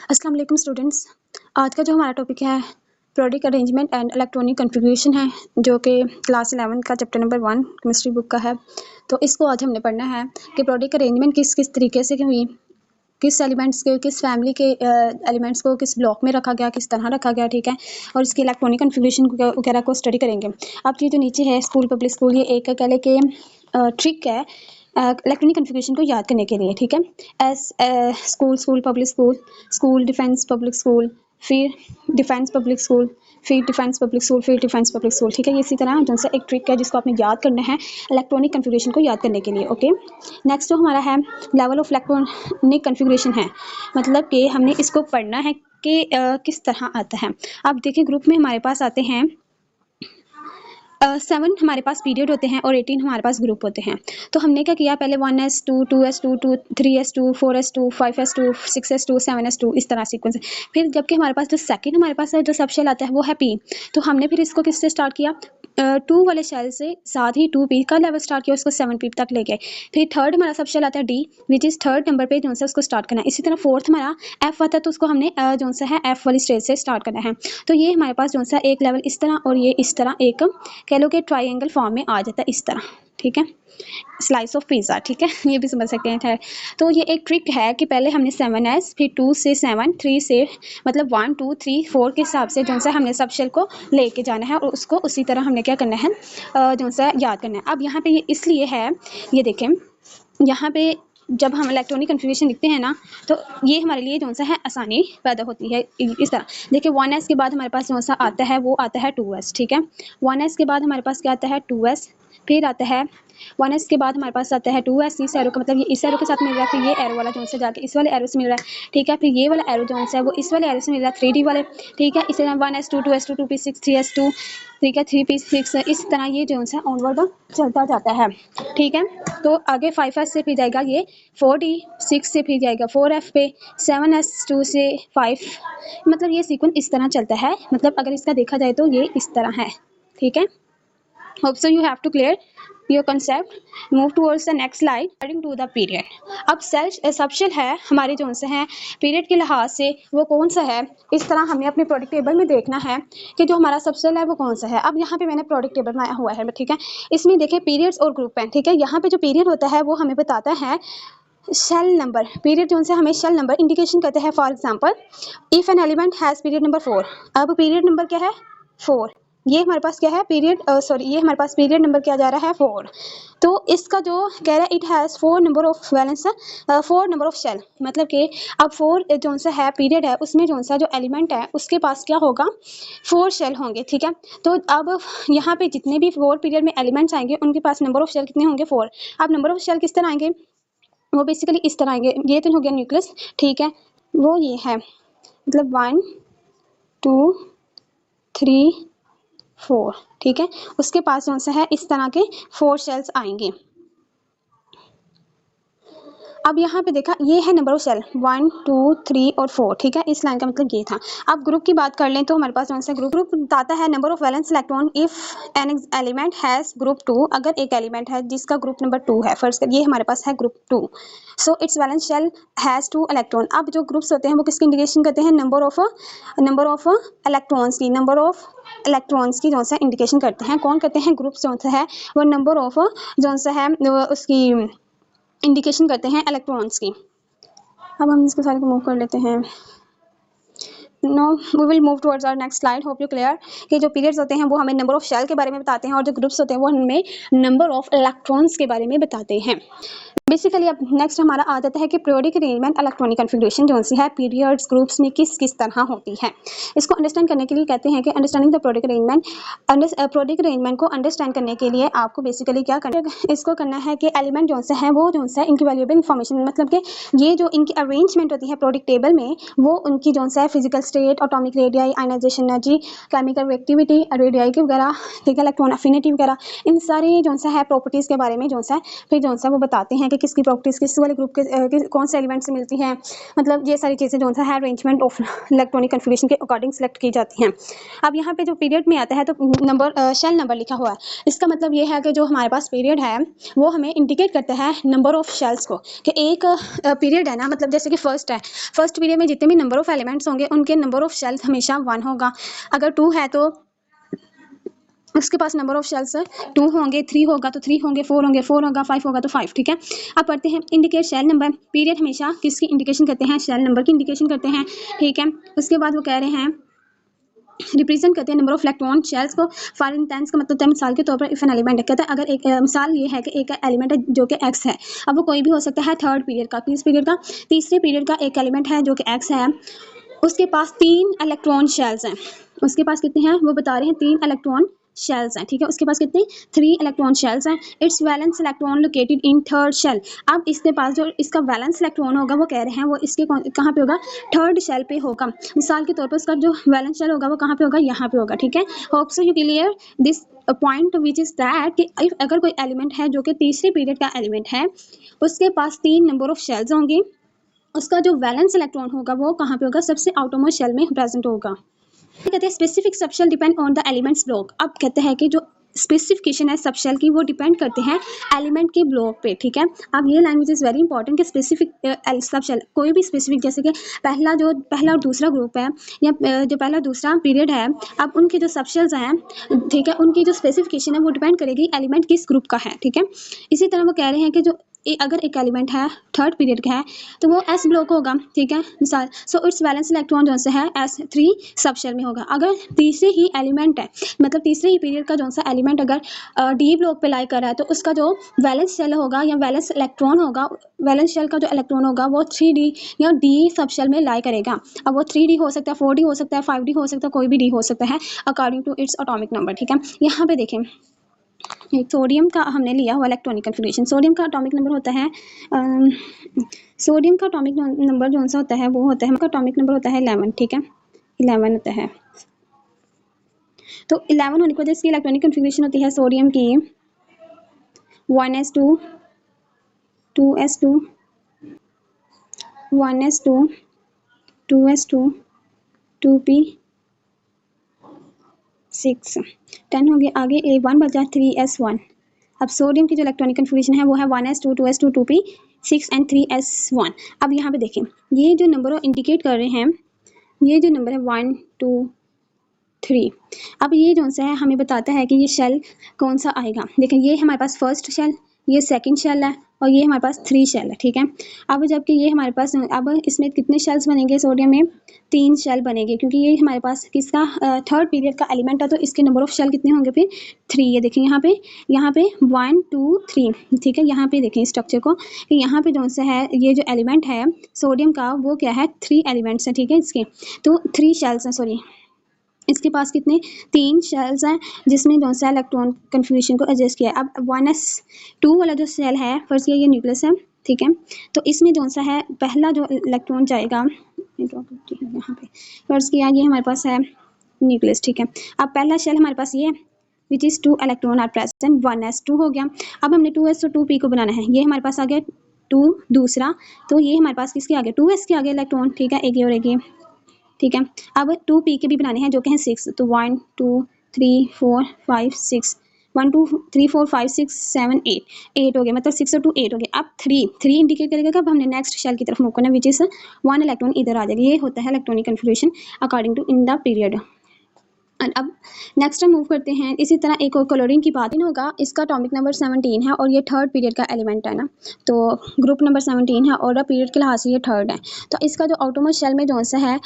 अस्सलाम वालेकुम स्टूडेंट्स। आज का जो हमारा टॉपिक है प्रोडिक अरेंजमेंट एंड इलेक्ट्रॉनिक कॉन्फ़िगरेशन है, जो कि क्लास 11 का चैप्टर नंबर 1 केमिस्ट्री बुक का है। तो इसको आज हमने पढ़ना है कि प्रोडिक अरेंजमेंट किस किस तरीके से हुई, किस एलिमेंट्स के किस फैमिली के एलिमेंट्स को किस ब्लॉक में रखा गया, किस तरह रखा गया, ठीक है। और इसकी इलेक्ट्रॉनिक कॉन्फ़िगरेशन वगैरह को स्टडी करेंगे। अब ये जो नीचे है स्कूल पब्लिक स्कूल, ये एक कह लें कि ट्रिक है इलेक्ट्रॉनिक कॉन्फ़िगरेशन को याद करने के लिए, ठीक है। S school school public school, school defence public school, फिर डिफेंस पब्लिक स्कूल, फिर डिफेंस पब्लिक स्कूल, फिर डिफेंस पब्लिक स्कूल, ठीक है। ये इसी तरह जो सा एक ट्रिक है जिसको आपने याद करना है इलेक्ट्रॉनिक कॉन्फ़िगरेशन को याद करने के लिए, ओके। नेक्स्ट जो हमारा है लेवल ऑफ इलेक्ट्रॉनिक कॉन्फ़िगरेशन है, मतलब कि हमने इसको पढ़ना है कि किस तरह आता है। अब देखिए ग्रुप में हमारे पास आते हैं 7 हमारे पास पीरियड होते हैं और 18 हमारे पास ग्रुप होते हैं। तो हमने क्या किया, पहले 1s2, 2s2, 3s2, 4s2, 5s2, 6s2, 7s2, इस तरह सीक्वेंस है। फिर जबकि हमारे पास जो सेकंड हमारे पास जो सब शेल आता है वो है पी, तो हमने फिर इसको किससे स्टार्ट किया, 2 वाले शेल से, साथ ही 2p का लेवल स्टार्ट किया, उसको 7p तक ले गए। फिर थर्ड हमारा सब शेल आता है D, which is third number पे जो सा उसको स्टार्ट करना है। इसी तरह फोर्थ हमारा एफ आता है, तो उसको हमने जो सा है एफ वाली स्टेज से स्टार्ट करना है। तो ये हमारे पास जो सा एक लेवल इस तरह और ये इस तरह एक कह लो कि ट्राइंगल फॉर्म में आ जाता है इस तरह, ठीक है। स्लाइस ऑफ पिज़्ज़ा, ठीक है, ये भी समझ सकते हैं। तो ये एक ट्रिक है कि पहले हमने 7s, फिर 2 से 7, 3 से मतलब 1 2 3 4 के हिसाब से जो सा हमने सब शेल को लेके जाना है और उसको उसी तरह हमने क्या करना है जो सा याद करना है। अब यहाँ पे ये इसलिए है, ये देखें यहाँ पे जब हम इलेक्ट्रॉनिक कॉन्फ़िगरेशन लिखते हैं ना, तो ये हमारे लिए जो सा है आसानी पैदा होती है इस तरह। देखिए 1s के बाद हमारे पास जो सा आता है वो आता है 2s, ठीक है। 1s के बाद हमारे पास क्या आता है 2s, फिर आता है 1s के बाद हमारे पास आता है 2s, इस एरो का मतलब ये इस एरो के साथ मिल रहा है, फिर ये एरो वाला जो सा जाके इस वाले एरो से मिल रहा है, ठीक है। फिर ये वाला एरो जो सा है वो इस वाले एरो से मिल रहा है 3d वाले, ठीक है। इसी तरह 1s2, 2s2, 2p6, 3s2, ठीक है, 3p6, इस तरह ये जो सा ऑनवर्ड चलता जाता है, ठीक है। तो आगे 5s से फिर जाएगा ये 4d, 6 से फिर जाएगा 4f पे, 7s 2 से 5, मतलब ये सीक्वेंस इस तरह चलता है। मतलब अगर इसका देखा जाए तो ये इस तरह है, ठीक है। Hope so you have to clear your concept. Move towards the next slide. According to the period. अब सबशेल है हमारे जो से हैं पीरियड के लिहाज से वो कौन सा है, इस तरह हमें अपने प्रोडक्ट टेबल में देखना है कि जो हमारा सबशेल है वो कौन सा है। अब यहाँ पे मैंने प्रोडक्ट टेबल बनाया हुआ है, ठीक है। इसमें देखिए पीरियड्स और ग्रुप हैं, ठीक है। यहाँ पे जो पीरियड होता है वो हमें बताता है शेल नंबर, पीरियड जो से हमें शेल नंबर इंडिकेशन करते हैं। For example if an element has period number 4, अब पीरियड नंबर क्या है 4, ये हमारे पास क्या है पीरियड ये हमारे पास पीरियड नंबर क्या जा रहा है 4। तो इसका जो कह रहा है it has 4 number of valence, 4 number of shell, मतलब कि अब 4 जो सा है पीरियड है उसमें जो सा जो एलिमेंट है उसके पास क्या होगा 4 शेल होंगे, ठीक है। तो अब यहाँ पे जितने भी 4 पीरियड में एलिमेंट्स आएंगे उनके पास नंबर ऑफ शेल कितने होंगे 4। अब नंबर ऑफ शेल किस तरह आएंगे, वो बेसिकली इस तरह आएंगे, ये तो हो गया न्यूक्लियस, ठीक है। वो ये है मतलब 1 2 3 4, ठीक है। उसके पास कौन सा है इस तरह के 4 शेल्स आएंगे। अब यहाँ पे देखा ये है नंबर ऑफ शेल 1 2 3 और 4, ठीक है। इस लाइन का मतलब ये था। अब ग्रुप की बात कर लें तो हमारे पास कौन सा ग्रुप बताता है number of valence electron if an element has group 2, अगर एक एलिमेंट है जिसका ग्रुप नंबर 2 है, फर्स्ट ये हमारे पास है group 2, so it's valence shell has 2 electron. अब जो ग्रुप्स होते हैं वो किसकी इंडिकेशन करते हैं, नंबर ऑफ इलेक्ट्रॉन्स की, नंबर ऑफ इलेक्ट्रॉन्स की जो सा इंडिकेशन करते हैं। कौन करते हैं, ग्रुप्स जो सा है वो नंबर ऑफ जो सा है उसकी इंडिकेशन करते हैं इलेक्ट्रॉन्स की। अब हम इसको सारे को मूव कर लेते हैं। Now we will move towards our next slide. Hope you clear कि जो पीरियड्स होते हैं वो हमें नंबर ऑफ शेल के बारे में बताते हैं और जो ग्रुप्स होते हैं वो हमें नंबर ऑफ इलेक्ट्रॉन्स के बारे में बताते हैं। बेसिकली अब नेक्स्ट हमारा आ जाता है कि पीरियोडिक अरेंजमेंट इलेक्ट्रॉनिक कॉन्फ़िगरेशन जो सी है पीरियड्स ग्रुप्स में किस किस तरह होती है, इसको अंडरस्टैंड करने के लिए कहते हैं कि understanding the periodic arrangement. Periodic arrangement को अंडरस्टैंड करने के लिए आपको बेसिकली क्या करना है, इसको करना है कि एलिमेंट जो है वो जो है इनकी वैल्यूएबल इन्फॉर्मेशन, मतलब कि ये जो इनकी अरेंजमेंट होती है पीरियोडिक टेबल में वो उनकी जो है physical state, atomic radii, ionization energy, chemical reactivity, radii वगैरह, ठीक है, इलेक्ट्रॉन अफिनिटी वगैरह, इन सारी जो है प्रॉपर्टीज़ के बारे में जो है फिर जो है वो बताते हैं कि कि किसकी प्रॉपर्टीज किस वाले ग्रुप के कौन से एलिमेंट से मिलती हैं, मतलब ये सारी चीज़ें जो है अरेंजमेंट ऑफ इलेक्ट्रॉनिक कन्फिग्रेशन के अकॉर्डिंग सेलेक्ट की जाती हैं। अब यहाँ पे जो पीरियड में आता है तो नंबर शेल नंबर लिखा हुआ है, इसका मतलब ये है कि जो हमारे पास पीरियड है वो हमें इंडिकेट करता है नंबर ऑफ शेल्स को, कि एक पीरियड है ना, मतलब जैसे कि फर्स्ट है, फर्स्ट पीरियड में जितने भी नंबर ऑफ एलिमेंट्स होंगे उनके नंबर ऑफ शेल्स हमेशा 1 होगा। अगर 2 है तो उसके पास नंबर ऑफ शेल्स 2 होंगे, 3 होगा तो 3 होंगे, 4 होंगे 4 होगा, 5 होगा तो 5। ठीक है, अब पढ़ते हैं इंडिकेट शेल नंबर। पीरियड हमेशा किसकी इंडिकेशन करते हैं, शेल नंबर की इंडिकेशन करते हैं। ठीक है, उसके बाद वो कह रहे हैं रिप्रेजेंट करते हैं नंबर ऑफ इलेक्ट्रॉन शेल्स को। फॉर इंस्टेंस का मतलब है मिसाल के तौर पर इफ एन एलिमेंट है, कहता है अगर एक मिसाल ये है कि एक एलिमेंट है जो कि एक्स है, अब वो कोई भी हो सकता है थर्ड पीरियड का, किस पीरियड का, तीसरे पीरियड का एक एलिमेंट है जो कि एक्स है, उसके पास 3 इलेक्ट्रॉन शेल्स हैं। उसके पास कितने हैं वो बता रहे हैं, 3 इलेक्ट्रॉन शेल्स हैं। ठीक है, उसके पास कितने 3 इलेक्ट्रॉन शेल्स हैं। It's valence electron located in third shell. अब इसके पास जो इसका वैलेंस इलेक्ट्रॉन होगा वो कह रहे हैं वो इसके कहाँ पे होगा, थर्ड शेल पे होगा। मिसाल के तौर पर उसका जो वैलेंस शेल होगा वो कहाँ पे होगा, यहाँ पे होगा। ठीक है, hope so you clear this point which is that कि अगर कोई एलिमेंट है जो कि तीसरे पीरियड का एलिमेंट है, उसके पास 3 नंबर ऑफ शेल्स होंगे, उसका जो वैलेंस इलेक्ट्रॉन होगा वो कहाँ पे होगा, सबसे आउटरमोस्ट शेल में प्रेजेंट होगा। कहते हैं specific subshell depend on the elements block. अब कहते हैं कि जो स्पेसिफिकेशन है सबशेल की वो डिपेंड करते हैं एलिमेंट के ब्लॉक पे। ठीक है, अब ये लैंग्वेज इज वेरी इंपॉर्टेंट कि स्पेसिफिक सबशेल कोई भी स्पेसिफिक, जैसे कि पहला और दूसरा ग्रुप है या जो पहला दूसरा पीरियड है, अब उनके जो सबशेल्स हैं, ठीक है, उनकी जो स्पेसिफिकेशन है वो डिपेंड करेगी एलिमेंट किस ग्रुप का है। ठीक है, इसी तरह वो कह रहे हैं कि जो अगर एक एलिमेंट है थर्ड पीरियड का है तो वो एस ब्लॉक होगा। ठीक है, मिसाल सो इट्स वैलेंस इलेक्ट्रॉन जो है S3 सबशेल में होगा। अगर तीसरे ही एलिमेंट है, मतलब तीसरे ही पीरियड का जो सा एलिमेंट अगर डी ब्लॉक पे लाई कर रहा है तो उसका जो वैलेंस शेल होगा या वैलेंस इलेक्ट्रॉन होगा, वैलेंस शेल का जो इलेक्ट्रॉन होगा वो 3D या D सबशेल में लाई करेगा। अब वो 3D हो सकता है, 4D हो सकता है, 5D हो सकता है, कोई भी D हो सकता है according to its atomic number. ठीक है, यहाँ पे देखें एक सोडियम का हमने लिया हुआ इलेक्ट्रॉनिक कन्फिग्रेशन। सोडियम का एटॉमिक नंबर होता है सोडियम का एटॉमिक नंबर जो सा होता है वो होता है, उसका एटॉमिक नंबर होता है 11। ठीक है, 11 होता है। तो 11 होने की वजह से इलेक्ट्रॉनिक कन्फिग्रेशन होती है सोडियम की 1s2 2s2 1s2 2s2 2p 6 10 हो गया। आगे A1 बचा 3s1। अब सोडियम की जो इलेक्ट्रॉनिक कन्फिग्रेशन है वो है 1s2 2s2 2p 6 and 3s1। अब यहाँ पे देखें ये जो नंबर इंडिकेट कर रहे हैं, ये जो नंबर है 1 2 3, अब ये जो सा है हमें बताता है कि ये शेल कौन सा आएगा। देखें ये हमारे पास फर्स्ट शेल, ये सेकंड शेल है और ये हमारे पास 3 शेल है। ठीक है, अब जबकि ये हमारे पास अब इसमें कितने शेल्स बनेंगे, सोडियम में 3 शेल बनेंगे, क्योंकि ये हमारे पास किसका थर्ड पीरियड का एलिमेंट है, तो इसके नंबर ऑफ शेल कितने होंगे फिर 3। ये देखें यहाँ पे 1 2 3। ठीक है, यहाँ पे देखें स्ट्रक्चर को कि यहाँ पे जो सा है ये जो एलिमेंट है सोडियम का वो क्या है, 3 एलिमेंट्स हैं। ठीक है, इसके तो 3 शेल्स हैं, सॉरी इसके पास कितने 3 शेल्स हैं जिसमें जो सा इलेक्ट्रॉन कन्फिग्रेशन को एडजस्ट किया है। अब 1s2 वाला जो शेल है फर्स्ट ये न्यूक्लियस है। ठीक है, तो इसमें जो सा है पहला जो इलेक्ट्रॉन जाएगा यहाँ पे फर्स्ट किया, ये हमारे पास है न्यूक्लियस। ठीक है, अब पहला शेल हमारे पास ये which is 2 electron are present 1s2 हो गया। अब हमने 2s और 2p को बनाना है, ये हमारे पास आ गया 2 दूसरा, तो ये हमारे पास किसके आगे 2s के आगे इलेक्ट्रॉन। ठीक है, एक ये और एक ये। ठीक है, अब 2p के भी बनाने हैं जो कि हैं 6, तो 1 2 3 4 5 6 1 2 3 4 5 6 7 8 हो गया, मतलब 6 और 2 8 हो गया। अब 3 इंडिकेट करेगा कब हमने नेक्स्ट शेल की तरफ मूव करना है विच इज 1 इलेक्ट्रॉन इधर आ जाएगा। ये होता है electronic configuration according to in the period. अब नेक्स्ट हम मूव करते हैं। इसी तरह एक और क्लोरीन की बात होगा, इसका एटॉमिक नंबर 17 है और ये थर्ड पीरियड का एलिमेंट है ना, तो ग्रुप नंबर 17 है और पीरियड के लिहाज से ये थर्ड है। तो इसका जो आउटरमोस्ट शेल में जो सा है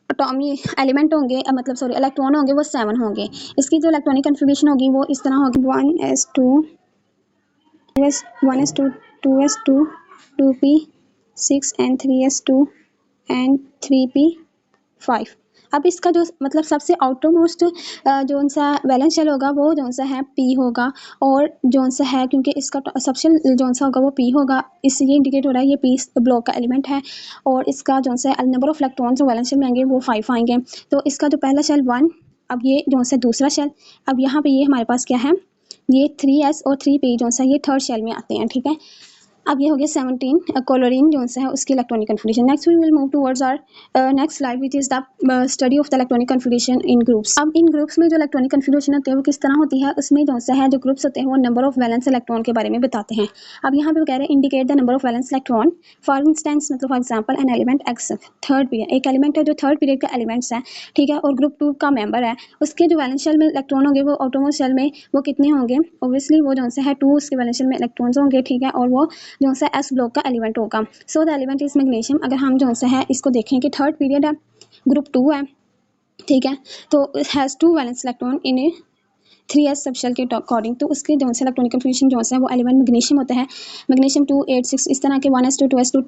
एटॉमिक एलिमेंट होंगे, मतलब सॉरी इलेक्ट्रॉन होंगे वो 7 होंगे। इसकी जो इलेक्ट्रॉनिक कन्फिग्रेशन होगी वो इस तरह होगी 1s2 2s2 2p 6 and 3s2 and 3p 5। अब इसका जो मतलब सबसे आउटरमोस्ट जो सा वैलेंस शेल होगा वो जो सा है p होगा, और जो सा है क्योंकि इसका सबसे जो सा होगा वो p होगा, इससे ये इंडिकेट हो रहा है ये p ब्लॉक का एलिमेंट है, और इसका जो सा नंबर ऑफ इलेक्ट्रॉन जो वैलेंस शेल में आएंगे वो 5 आएंगे। तो इसका जो पहला शेल 1, अब ये जो सा दूसरा शेल, अब यहाँ पे ये हमारे पास क्या है ये 3s और 3p जो सा ये थर्ड शेल में आते हैं। ठीक है, अब ये हो गया 17 क्लोरीन जो है उसकी electronic configuration. Next we will move towards our next slide which is the study of the electronic configuration in groups. अब इन ग्रुप्स में जो इलेक्ट्रॉनिक कन्फिगरेशन होती है वो किस तरह होती है, उसमें जो है जो ग्रुप्स होते हैं वो नंबर ऑफ वैलेंस इलेक्ट्रॉन के बारे में बताते हैं। अब यहाँ पे वो कह रहे हैं indicate the number of valence electron. For instance मतलब for example an element X third period, एक एलिमेंट है जो थर्ड पीरियड का एलिमेंट्स है, ठीक है, और ग्रुप 2 का मेंबर है, उसके जो वैलेंस शेल में इलेक्ट्रॉन होंगे वो ऑटोमोस्ट शेल में वो कितने होंगे, ऑब्वियसली वो जो है 2 उसके वैलेंस शेल में इलेक्ट्रॉन्स होंगे, ठीक है, और वो जो है एस ब्लॉक का एलिमेंट होगा। So the element is magnesium. अगर हम जो है इसको देखें कि थर्ड पीरियड है, ग्रुप 2 है, ठीक है, तो it has 2 valence electron in A 3s subshell के अकॉर्डिंग। तो उसके जो है इलेक्ट्रॉनिक कन्फिगरेशन जो है वो एलिमेंट मैग्नीशियम होता है, मैग्नीशियम 286 इस तरह के 1s2 2s2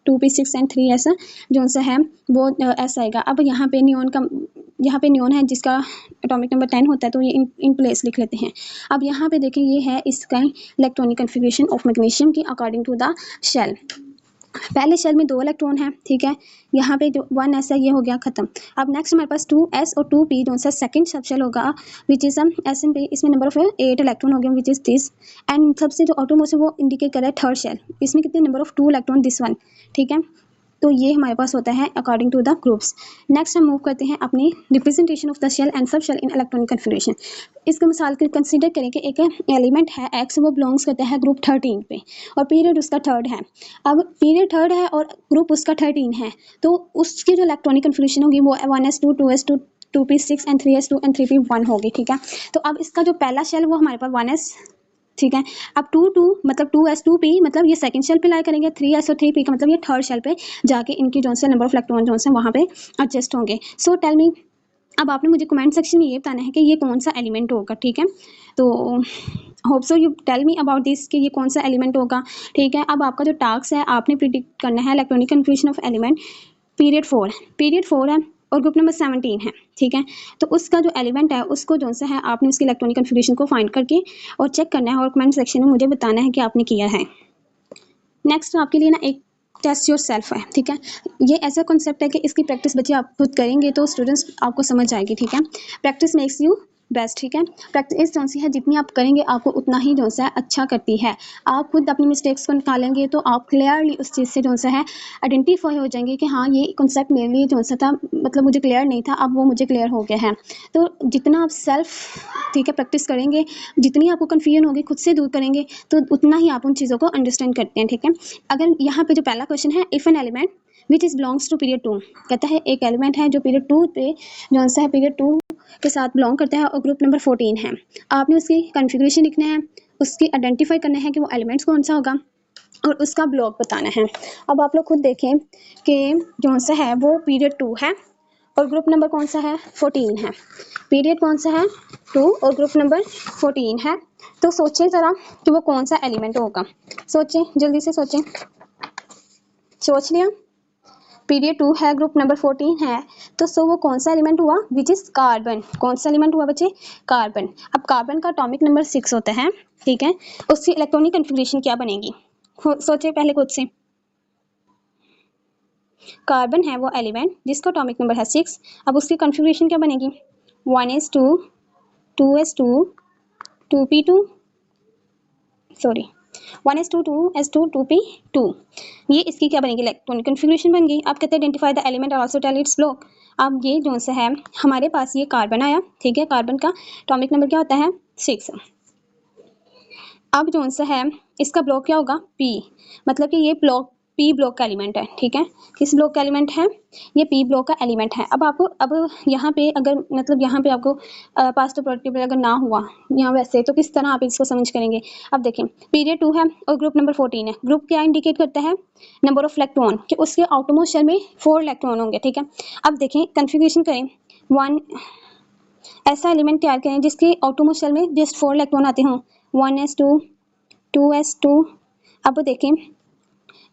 2p6 and 3s जो है वो ऐसा आएगा। अब यहाँ पे नियॉन है जिसका एटॉमिक नंबर 10 होता है, तो ये इन प्लेस लिख लेते हैं। अब यहाँ पे देखें ये है इसका इलेक्ट्रॉनिक कन्फिगरेशन ऑफ मैग्नीशियम की अकॉर्डिंग टू द शेल। पहले शेल में 2 इलेक्ट्रॉन है, ठीक है, यहाँ पे जो 1s है ये हो गया खत्म। अब नेक्स्ट हमारे पास 2s और 2p जो सा सेकंड सब शेल होगा which is S and P, इसमें नंबर ऑफ 8 इलेक्ट्रॉन हो गया विच इज दिस। एंड सबसे जो ऑटोमोस्ट है वो इंडिकेट कर रहा है थर्ड शेल, इसमें कितने number of 2 electron this one, ठीक है। तो ये हमारे पास होता है according to the groups. Next हम मूव करते हैं अपनी representation of the shell and sub shell in electronic configuration. इसका मिसाल के कंसीडर करें कि एक एलिमेंट है एक्स, वो बिलोंग्स करता है ग्रुप 13 पे और पीरियड उसका थर्ड है। अब पीरियड थर्ड है और ग्रुप उसका 13 है, तो उसकी जो इलेक्ट्रॉनिक कन्फिगरेशन होगी वो 1s2 2s2 2p6 and 3s2 and 3p1 होगी, ठीक है। तो अब इसका जो पहला शेल वो हमारे पास 1s, ठीक है। अब 2 मतलब 2s 2p मतलब ये सेकंड शेल पे लाई करेंगे, 3s और 3p का मतलब ये थर्ड शेल पे जाके इनकी जो है नंबर ऑफ इलेक्ट्रॉन जो है वहाँ पे एडजस्ट होंगे। सो टेल मी, अब आपने मुझे कमेंट सेक्शन में ये बताना है कि ये कौन सा एलिमेंट होगा, ठीक है। तो hope so you tell me about this कि ये कौन सा एलिमेंट होगा, ठीक है। अब आपका जो टास्क है आपने प्रिडिक्ट करना है electronic configuration of element period 4 है और ग्रुप नंबर 17 है, ठीक है। तो उसका जो एलिमेंट है उसको जो सा है आपने उसकी इलेक्ट्रॉनिक कन्फिगरेशन को फाइंड करके और चेक करना है और कमेंट सेक्शन में मुझे बताना है कि आपने किया है। नेक्स्ट आपके लिए ना एक टेस्ट योर सेल्फ है, ठीक है। ये ऐसा कॉन्सेप्ट है कि इसकी प्रैक्टिस बच्चे आप खुद करेंगे तो स्टूडेंट्स आपको समझ आएगी, ठीक है। प्रैक्टिस मेक्स यू बेस्ट, ठीक है। प्रैक्टिस जो सी है जितनी आप करेंगे आपको उतना ही जो है अच्छा करती है। आप खुद अपनी मिस्टेक्स को निकालेंगे तो आप क्लियरली उस चीज़ से जो है आइडेंटिफाई हो जाएंगे कि हाँ ये कॉन्सेप्ट मेरे लिए जो सा था, मतलब मुझे क्लियर नहीं था, अब वो मुझे क्लियर हो गया है। तो जितना आप सेल्फ, ठीक है, प्रैक्टिस करेंगे, जितनी आपको कन्फ्यूजन होगी खुद से दूर करेंगे तो उतना ही आप उन चीज़ों को अंडरस्टैंड करते हैं, ठीक है। अगर यहाँ पे जो पहला क्वेश्चन है, if an element which is belongs to period 2, कहता है एक एलिमेंट है जो पीरियड 2 पे जो सा है पीरियड 2 के साथ बिलोंग करता है और ग्रुप नंबर 14 है। आपने उसकी कन्फिगरेशन लिखना है, उसकी आइडेंटिफाई करना है कि वो एलिमेंट्स कौन सा होगा और उसका ब्लॉक बताना है। अब आप लोग खुद देखें कि जो सा है वो पीरियड 2 है और ग्रुप नंबर कौन सा है 14 है। पीरियड कौन सा है 2 और ग्रुप नंबर 14 है। तो सोचें ज़रा कि वो कौन सा एलिमेंट होगा, सोचें, जल्दी से सोचें। सोच लिया, पीरियड 2 है, ग्रुप नंबर 14 है, तो सो वो कौन सा एलिमेंट हुआ विच इज़ कार्बन। कौन सा एलिमेंट हुआ बच्चे, कार्बन। अब कार्बन का एटॉमिक नंबर 6 होता है, ठीक है। उसकी इलेक्ट्रॉनिक कन्फिगरेशन क्या बनेगी, सोचे पहले खुद से। कार्बन है वो एलिमेंट जिसका एटॉमिक नंबर है 6। अब उसकी कन्फिगरेशन क्या बनेगी, 1s2 2s2 2p2 sorry 1s2 2s2 2p2, ये इसकी क्या बनेगी, इलेक्ट्रॉनिक कन्फिगरेशन बन गई। आप कहते हैं आइडेंटिफाई द एलिमेंट और आल्सो टेल इट्स ब्लॉक। अब ये जो सा है हमारे पास ये कार्बन आया, ठीक है, कार्बन का एटॉमिक नंबर क्या होता है 6। अब जो सा है इसका ब्लॉक क्या होगा P, मतलब कि ये ब्लॉक P ब्लॉक का एलिमेंट है, ठीक है। किस ब्लॉक का एलिमेंट है, ये P ब्लॉक का एलिमेंट है। अब आपको अब यहाँ पे अगर मतलब यहाँ पे आपको पास्ट पार्टिसिपल अगर ना हुआ यहाँ वैसे तो किस तरह आप इसको समझ करेंगे। अब देखें पीरियड 2 है और ग्रुप नंबर 14 है। ग्रुप क्या इंडिकेट करता है, नंबर ऑफ इलेक्ट्रॉन, कि उसके आउटरमोस्ट शेल में 4 इलेक्ट्रॉन होंगे, ठीक है। अब देखें कन्फिगरेशन करें, 1 ऐसा एलिमेंट तैयार करें जिसके आउटरमोस्ट शेल में जस्ट 4 इलेक्ट्रॉन आते हों, 1s2 2s2। अब देखें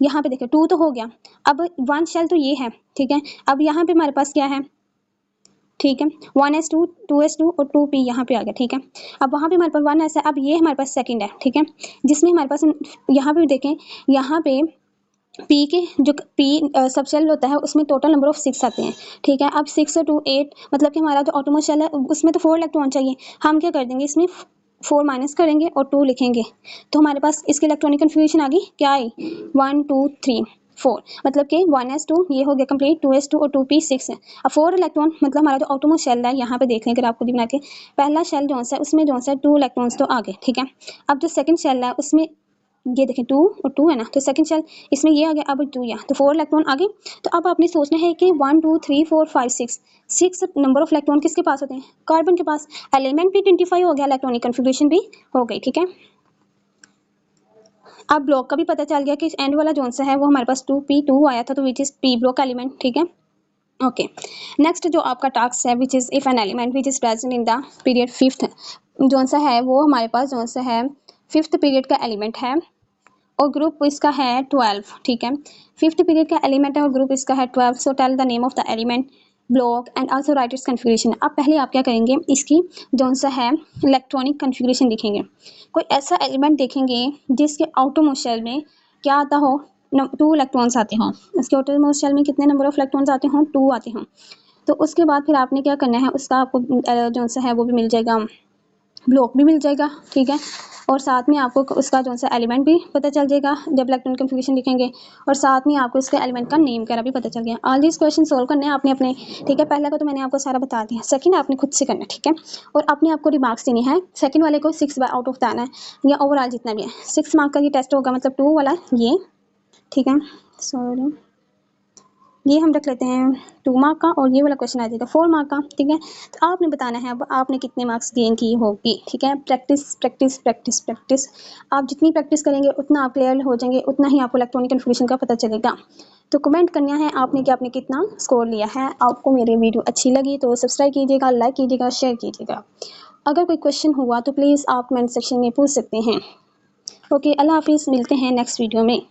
यहाँ पे देखें 2 तो हो गया, अब 1 शेल तो ये है, ठीक है। अब यहाँ पे हमारे पास क्या है, ठीक है, 1s2 2s2 और 2p यहाँ पे आ गया, ठीक है। अब वहाँ पे हमारे पास 1s है, अब ये हमारे पास सेकंड है, ठीक है, जिसमें हमारे पास यहाँ पे देखें, यहाँ पे पी के जो पी सब शेल होता है उसमें टोटल नंबर ऑफ 6 आते हैं, ठीक है। अब 6 और 2 8 मतलब कि हमारा जो ऑटोमोस्ट शेल है उसमें तो 4 इलेक्ट्रॉन चाहिए, हम क्या कर देंगे इसमें 4 माइनस करेंगे और 2 लिखेंगे तो हमारे पास इसकी इलेक्ट्रॉनिक कन्फिग्रेशन आ गई, क्या आई 1 2 3 4, मतलब कि 1s2 ये हो गया कंप्लीट, 2s2 और 2p6 है। अब 4 इलेक्ट्रॉन मतलब हमारा जो आउटरमोस्ट शेल है, यहाँ पे देख लें अगर आपको बना के, पहला शेल जो सा उसमें जो सा 2 इलेक्ट्रॉन्स तो आ गए, ठीक है। अब जो सेकंड शेल है उसमें ये देखें 2 और 2 है ना, तो सेकंड शेल इसमें ये आ गया, अब 2 यहाँ तो 4 इलेक्ट्रॉन आ गए। तो अब आपने सोचना है कि 1 2 3 4 5 6 नंबर ऑफ इलेक्ट्रॉन किसके पास होते हैं, कार्बन के पास। एलिमेंट भी आइडेंटिफाई हो गया, इलेक्ट्रॉनिक कन्फिग्रेशन भी हो गई, ठीक है। अब ब्लॉक का भी पता चल गया कि एंड वाला जोन सा है वो हमारे पास 2p2 आया था, तो which is p block element, ठीक है। ओके, नेक्स्ट जो आपका टास्क है which is if N element which is present in the period fifth, zone सा है वो हमारे पास जोन सा है फिफ्थ पीरियड का एलिमेंट है और ग्रुप इसका है 12, ठीक है। फिफ्थ पीरियड का एलिमेंट है और ग्रुप इसका है 12। So tell the name of the element, block and also write its configuration. अब पहले आप क्या करेंगे, इसकी जो सा है इलेक्ट्रॉनिक कन्फिग्रेशन लिखेंगे। कोई ऐसा एलिमेंट देखेंगे जिसके आउटरमोस्ट शेल में क्या आता हो, 2 इलेक्ट्रॉन्स आते हों। इसके आउटरमोस्ट शेल में कितने नंबर ऑफ इलेक्ट्रॉन्स आते हों, 2 आते हों। तो उसके बाद फिर आपने क्या करना है, उसका आपको जो सा है वो भी मिल जाएगा, ब्लॉक भी मिल जाएगा, ठीक है। और साथ में आपको उसका जो सा एलिमेंट भी पता चल जाएगा जब इलेक्ट्रॉनिक कन्फिग्रेशन लिखेंगे, और साथ में आपको उसके एलिमेंट का नेम वगैरह भी पता चल गया। ऑल दीज क्वेश्चन सोल्व करने हैं आपने अपने, ठीक है। पहला को तो मैंने आपको सारा बता दिया, सेकंड आपने खुद से करना है, ठीक है। और अपने आपको रिमार्क्स देनी है, सेकंड वाले को 6 आउट ऑफ 10 है, या ओवरऑल जितना भी है 6 मार्क का ये टेस्ट होगा, मतलब 2 वाला ये, ठीक है। सॉरी, ये हम रख लेते हैं 2 मार्क का, और ये वाला क्वेश्चन आ जाएगा 4 मार्क का, ठीक है। तो आपने बताना है अब आपने कितने मार्क्स गेन की होगी, ठीक है। प्रैक्टिस प्रैक्टिस प्रैक्टिस प्रैक्टिस, आप जितनी प्रैक्टिस करेंगे उतना आप क्लियर हो जाएंगे, उतना ही आपको इलेक्ट्रॉनिक कन्फिग्रेशन का पता चलेगा। तो कमेंट करना है आपने कि आपने कितना स्कोर लिया है। आपको मेरी वीडियो अच्छी लगी तो सब्सक्राइब कीजिएगा, लाइक कीजिएगा, शेयर कीजिएगा। अगर कोई क्वेश्चन हुआ तो प्लीज़ आप कमेंट सेक्शन में पूछ सकते हैं। ओके, अल्लाह हाफिज़, मिलते हैं नेक्स्ट वीडियो में।